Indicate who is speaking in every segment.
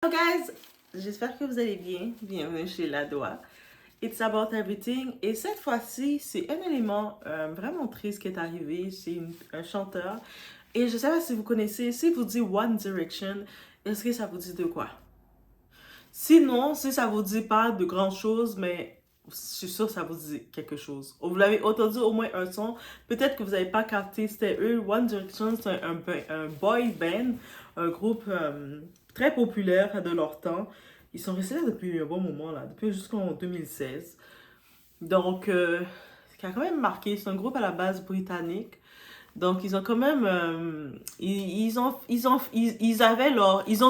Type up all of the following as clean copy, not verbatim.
Speaker 1: Hello guys, j'espère que vous allez bien. Bienvenue chez Ladoa. It's About Everything. Et cette fois-ci, c'est un élément vraiment triste qui est arrivé. C'est un chanteur. Et je ne sais pas si vous connaissez, si vous dit One Direction, est-ce que ça vous dit de quoi? Sinon, si ça vous dit pas de grand chose, mais je suis sûre que ça vous dit quelque chose. Vous l'avez entendu au moins un son. Peut-être que vous n'avez pas capté, c'était eux. One Direction, c'est un boy band, un groupe très populaire de leur temps. Ils sont restés là depuis un bon moment, là, depuis jusqu'en 2016. Donc, qui a quand même marqué, c'est un groupe à la base britannique. Donc, ils ont quand même, ils ont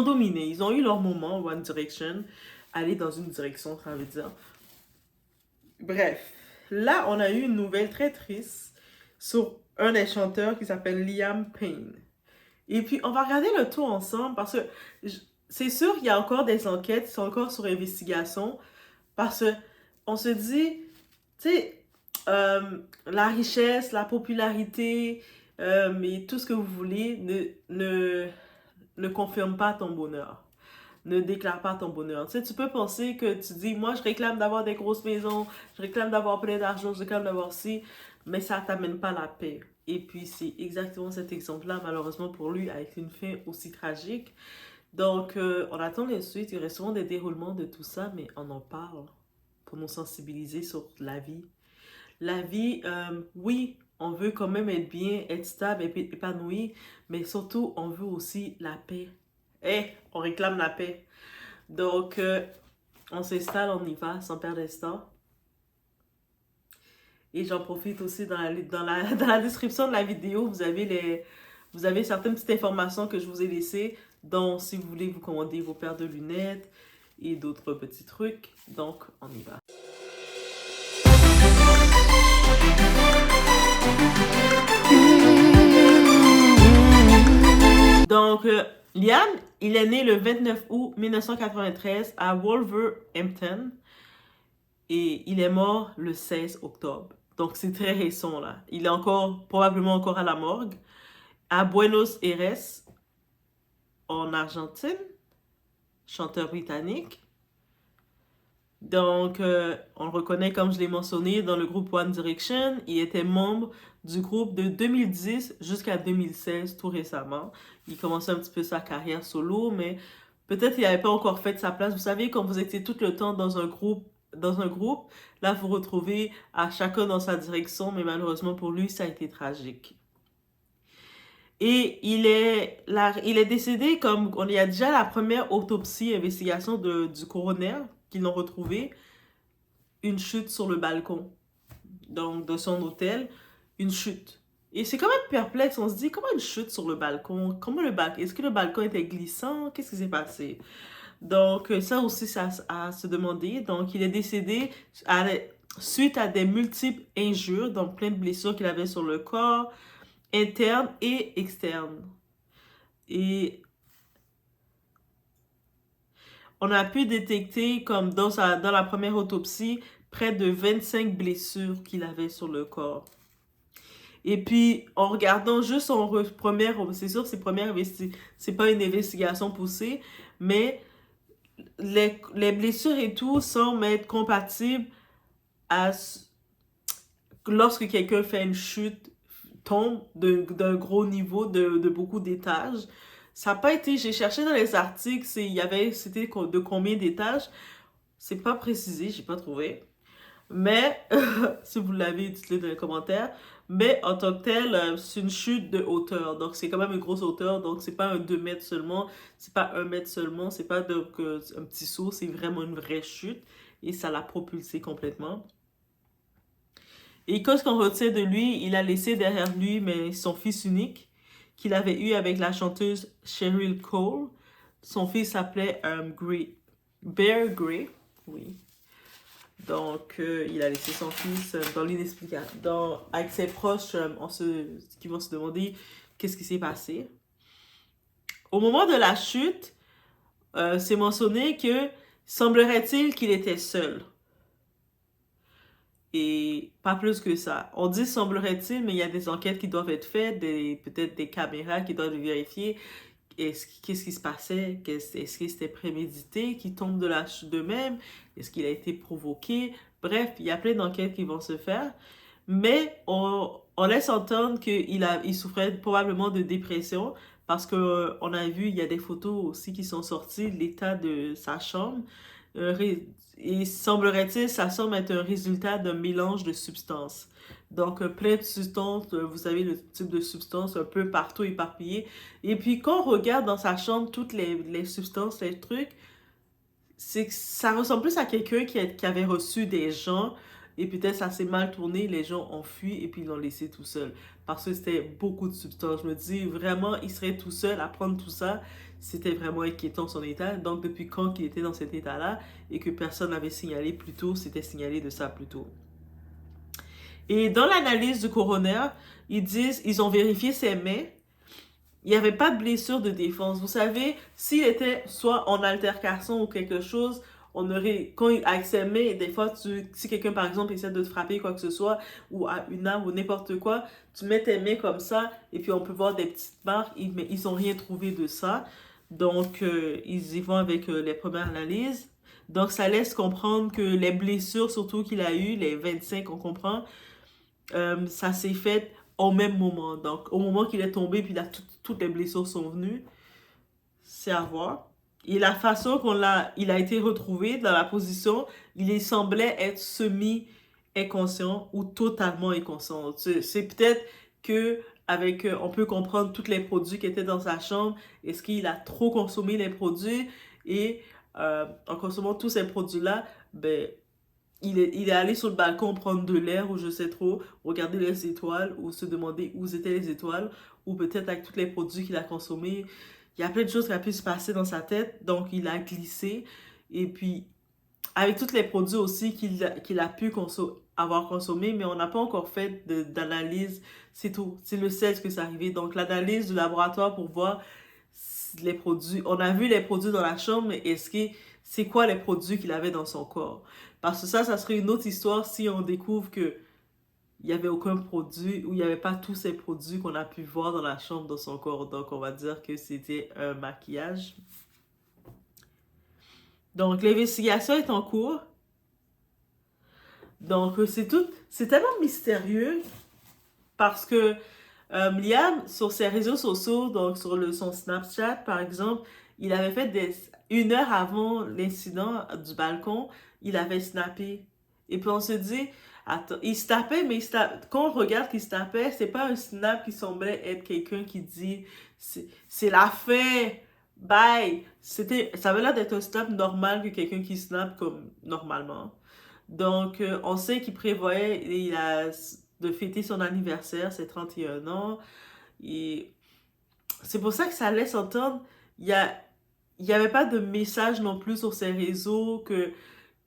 Speaker 1: dominé, ils ont eu leur moment, One Direction, aller dans une direction, ça veut dire. Bref, là, on a eu une nouvelle très triste sur un des chanteurs qui s'appelle Liam Payne. Et puis, on va regarder le tout ensemble parce que c'est sûr qu'il y a encore des enquêtes qui sont encore sur investigation parce que on se dit, tu sais, la richesse, la popularité, mais tout ce que vous voulez ne confirme pas ton bonheur. Ne déclare pas ton bonheur. Tu sais, tu peux penser que tu dis, moi, je réclame d'avoir des grosses maisons, je réclame d'avoir plein d'argent, je réclame d'avoir ci, mais ça t'amène pas la paix. Et puis, c'est exactement cet exemple-là, malheureusement pour lui, avec une fin aussi tragique. Donc, on attend les suites. Il y aurait souvent des déroulements de tout ça, mais on en parle pour nous sensibiliser sur la vie. La vie, oui, on veut quand même être bien, être stable, et épanoui, mais surtout, on veut aussi la paix. On réclame la paix. Donc, on s'installe, on y va, sans perdre d'instant. Et j'en profite aussi dans la description de la vidéo, vous avez certaines petites informations que je vous ai laissées, dont si vous voulez vous commander vos paires de lunettes et d'autres petits trucs. Donc, on y va. Donc, Liam, il est né le 29 août 1993 à Wolverhampton et il est mort le 16 octobre. Donc, c'est très récent, là. Il est probablement encore à la morgue, à Buenos Aires, en Argentine, chanteur britannique. Donc, on le reconnaît, comme je l'ai mentionné, dans le groupe One Direction. Il était membre du groupe de 2010 jusqu'à 2016, tout récemment. Il commençait un petit peu sa carrière solo, mais peut-être qu'il n'avait pas encore fait sa place. Vous savez, quand vous étiez tout le temps dans un groupe, là, vous retrouvez à chacun dans sa direction, mais malheureusement pour lui, ça a été tragique. Et il est décédé comme on y a déjà la première autopsie, investigation du coroner qu'ils l'ont retrouvé, une chute sur le balcon, donc de son hôtel, une chute. Et c'est quand même perplexe, on se dit comment une chute sur le balcon, est-ce que le balcon était glissant, qu'est-ce qui s'est passé? Donc ça aussi ça à se demander. Donc il est décédé suite à des multiples injures, donc plein de blessures qu'il avait sur le corps, interne et externe. Et on a pu détecter, comme dans la première autopsie, près de 25 blessures qu'il avait sur le corps. Et puis, en regardant juste son première, c'est sûr, c'est pas une investigation poussée, mais les blessures et tout semblent être compatibles à lorsque quelqu'un fait une chute, tombe d'un gros niveau, de beaucoup d'étages. Ça n'a pas été, j'ai cherché dans les articles, c'était de combien d'étages. C'est pas précisé, j'ai pas trouvé. Mais, si vous l'avez, dites-le dans les commentaires. Mais en tant que tel, c'est une chute de hauteur. Donc, c'est quand même une grosse hauteur. Donc, c'est pas un 2 mètres seulement. C'est pas 1 mètre seulement. C'est pas un petit saut. C'est vraiment une vraie chute. Et ça l'a propulsé complètement. Et qu'est-ce qu'on retient de lui? Il a laissé derrière lui mais son fils unique qu'il avait eu avec la chanteuse Cheryl Cole. Son fils s'appelait Bear Gray. Oui. Donc, il a laissé son fils dans l'inexplicable. Avec ses proches, qui vont se demander qu'est-ce qui s'est passé. Au moment de la chute, c'est mentionné que semblerait-il qu'il était seul. Et pas plus que ça. On dit semblerait-il, mais il y a des enquêtes qui doivent être faites, peut-être des caméras qui doivent vérifier. qu'est-ce qui se passait? Est-ce que c'était prémédité, qu'il tombe de la chute de même? Est-ce qu'il a été provoqué? Bref, il y a plein d'enquêtes qui vont se faire. Mais on laisse entendre il souffrait probablement de dépression parce que on a vu, il y a des photos aussi qui sont sorties, l'état de sa chambre. Et semblerait-il, ça semble être un résultat d'un mélange de substances. Donc, plein de substances, vous savez, le type de substances un peu partout éparpillées. Et puis, quand on regarde dans sa chambre toutes les substances, les trucs, c'est que ça ressemble plus à quelqu'un qui avait reçu des gens et peut-être ça s'est mal tourné, les gens ont fui et puis ils l'ont laissé tout seul. Parce que c'était beaucoup de substances. Je me dis, vraiment, il serait tout seul à prendre tout ça. C'était vraiment inquiétant son état. Donc, depuis quand il était dans cet état-là et que personne n'avait signalé plus tôt, c'était signalé de ça plus tôt. Et dans l'analyse du coroner, ils ont vérifié ses mains. Il n'y avait pas de blessure de défense. Vous savez, s'il était soit en altercation ou quelque chose, on aurait, avec ses mains, des fois, si quelqu'un, par exemple, essaie de te frapper, quoi que ce soit, ou à une arme ou n'importe quoi, tu mets tes mains comme ça, et puis on peut voir des petites marques, mais ils n'ont rien trouvé de ça. Donc, ils y vont avec les premières analyses. Donc, ça laisse comprendre que les blessures, surtout qu'il a eues, les 25, on comprend, ça s'est fait au même moment. Donc, au moment qu'il est tombé, puis là, toutes les blessures sont venues, c'est à voir. Et la façon il a été retrouvé dans la position, il semblait être semi-inconscient ou totalement inconscient. C'est peut-être que on peut comprendre tous les produits qui étaient dans sa chambre. Est-ce qu'il a trop consommé les produits et en consommant tous ces produits-là, ben, il est allé sur le balcon prendre de l'air ou je sais trop, regarder les étoiles ou se demander où étaient les étoiles ou peut-être avec tous les produits qu'il a consommés. Il y a plein de choses qui ont pu se passer dans sa tête, donc il a glissé. Et puis, avec tous les produits aussi qu'il a pu avoir consommé, mais on n'a pas encore fait d'analyse, c'est tout. C'est le 16 que c'est arrivé. Donc, l'analyse du laboratoire pour voir les produits. On a vu les produits dans la chambre, mais c'est quoi les produits qu'il avait dans son corps? Parce que ça serait une autre histoire si on découvre que il n'y avait aucun produit ou il n'y avait pas tous ces produits qu'on a pu voir dans la chambre, dans son corps. Donc, on va dire que c'était un maquillage. Donc, l'investigation est en cours. Donc, c'est tellement mystérieux parce que Liam, sur ses réseaux sociaux, donc sur son Snapchat, par exemple, il avait fait une heure avant l'incident du balcon, il avait snappé. Et puis on se dit, attends, il se tapait, mais quand on regarde qu'il se tapait, c'est pas un snap qui semblait être quelqu'un qui dit, c'est la fin, bye. Ça avait l'air d'être un snap normal que quelqu'un qui snap comme normalement. Donc, on sait qu'il prévoyait de fêter son anniversaire, ses 31 ans. Et c'est pour ça que ça laisse entendre, il y avait pas de message non plus sur ses réseaux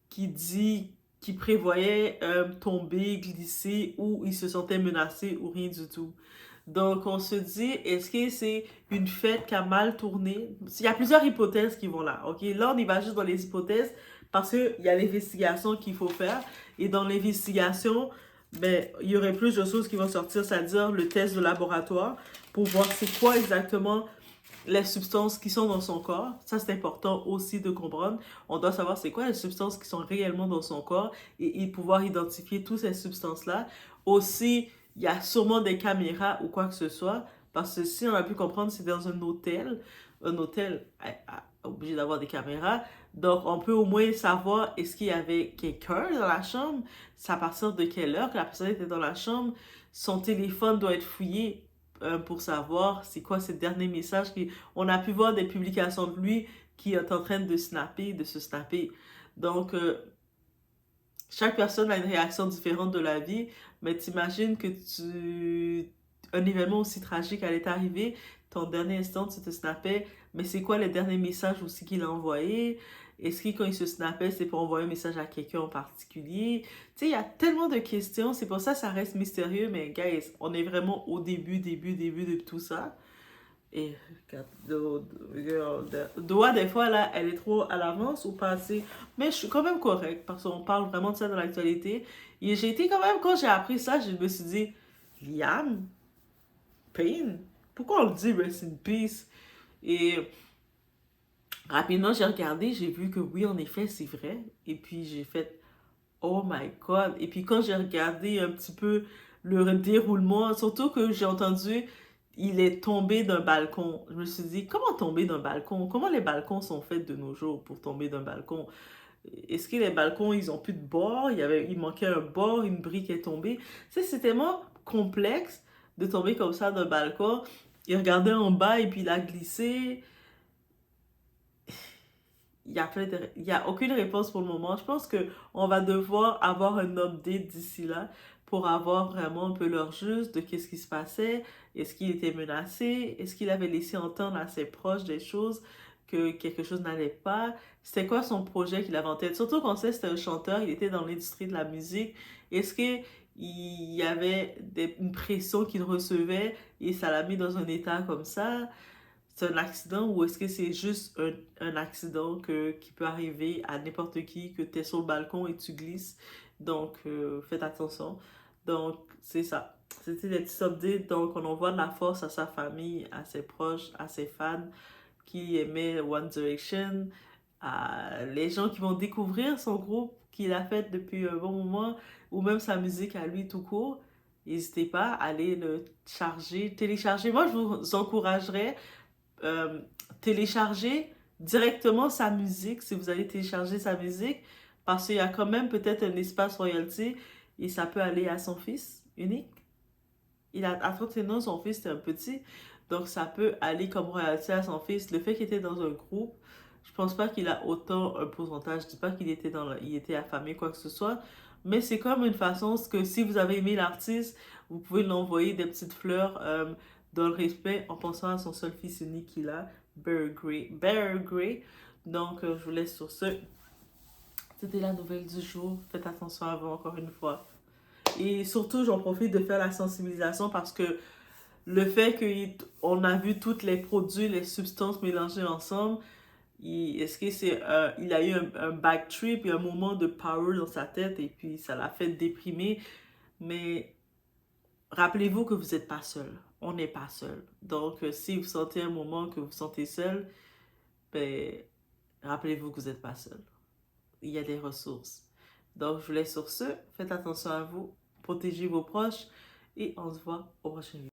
Speaker 1: qui prévoyait tomber, glisser ou il se sentait menacé ou rien du tout. Donc, on se dit, est-ce que c'est une fête qui a mal tourné? Il y a plusieurs hypothèses qui vont là, ok? Là, on y va juste dans les hypothèses parce qu'il y a l'investigation qu'il faut faire. Et dans l'investigation, ben, il y aurait plus de choses qui vont sortir, c'est-à-dire le test de laboratoire pour voir c'est quoi exactement les substances qui sont dans son corps. Ça, c'est important aussi de comprendre. On doit savoir c'est quoi les substances qui sont réellement dans son corps et pouvoir identifier toutes ces substances-là. Aussi, il y a sûrement des caméras ou quoi que ce soit, parce que si on a pu comprendre, c'est dans un hôtel. Un hôtel obligé d'avoir des caméras. Donc, on peut au moins savoir est-ce qu'il y avait quelqu'un dans la chambre, c'est à partir de quelle heure que la personne était dans la chambre. Son téléphone doit être fouillé pour savoir c'est quoi ces derniers messages. On a pu voir des publications de lui qui est en train de snapper, de se snapper. Donc, chaque personne a une réaction différente de la vie, mais t'imagines que un événement aussi tragique allait t'arriver, ton dernier instant, tu te snappais, mais c'est quoi les derniers messages aussi qu'il a envoyés? Est-ce que quand il se snappait, c'est pour envoyer un message à quelqu'un en particulier? Tu sais, il y a tellement de questions, c'est pour ça que ça reste mystérieux, mais guys, on est vraiment au début de tout ça. Et Doa, des fois, là, elle est trop à l'avance ou pas assez. Mais je suis quand même correcte parce qu'on parle vraiment de ça dans l'actualité. Et j'ai été quand même, quand j'ai appris ça, je me suis dit, Liam Payne, pourquoi on le dit Rest in Peace? Et rapidement, j'ai regardé, j'ai vu que oui, en effet, c'est vrai. Et puis, j'ai fait, oh my God. Et puis, quand j'ai regardé un petit peu le déroulement, surtout que j'ai entendu, il est tombé d'un balcon. Je me suis dit, comment tomber d'un balcon? Comment les balcons sont faits de nos jours pour tomber d'un balcon? Est-ce que les balcons, ils ont plus de bord? Il manquait un bord, une brique est tombée. Tu sais, c'est tellement complexe de tomber comme ça d'un balcon. Il regardait en bas et puis il a glissé. Il y a aucune réponse pour le moment. Je pense que on va devoir avoir un update d'ici là pour avoir vraiment un peu l'heure juste de qu'est-ce qui se passait. Est-ce qu'il était menacé? Est-ce qu'il avait laissé entendre à ses proches des choses que quelque chose n'allait pas? C'était quoi son projet qu'il avait en tête? Surtout qu'on sait que c'était un chanteur, il était dans l'industrie de la musique. Est-ce que il y avait une pression qu'il recevait et ça l'a mis dans un état comme ça? C'est un accident ou est-ce que c'est juste un accident qui peut arriver à n'importe qui, que tu es sur le balcon et tu glisses. Donc, faites attention. Donc, c'est ça. C'était des petits updates. Donc, on envoie de la force à sa famille, à ses proches, à ses fans qui aimaient One Direction, à les gens qui vont découvrir son groupe qu'il a fait depuis un bon moment ou même sa musique à lui tout court. N'hésitez pas à aller le charger, télécharger. Moi, je vous encouragerais euh, télécharger directement sa musique, si vous allez télécharger sa musique, parce qu'il y a quand même peut-être un espace royalty et ça peut aller à son fils unique. Il a à 31 ans, son fils était un petit, donc ça peut aller comme royalty à son fils. Le fait qu'il était dans un groupe, je pense pas qu'il a autant un pourcentage. Je dis pas qu'il était il était affamé quoi que ce soit, mais c'est comme une façon que si vous avez aimé l'artiste, vous pouvez l'envoyer des petites fleurs dans le respect en pensant à son seul fils unique qu'il a, Bear Grey. Bear Grey. Donc je vous laisse sur ce. C'était la nouvelle du jour. Faites attention à vous encore une fois. Et surtout, j'en profite de faire la sensibilisation parce que le fait qu'on a vu tous les produits, les substances mélangées ensemble, est-ce que c'est il a eu un back trip et un moment de power dans sa tête et puis ça l'a fait déprimer. Mais rappelez-vous que vous n'êtes pas seul. On n'est pas seul. Donc, si vous sentez un moment que vous vous sentez seul, ben, rappelez-vous que vous n'êtes pas seul. Il y a des ressources. Donc, je vous laisse sur ce. Faites attention à vous. Protégez vos proches. Et on se voit au prochain vidéo.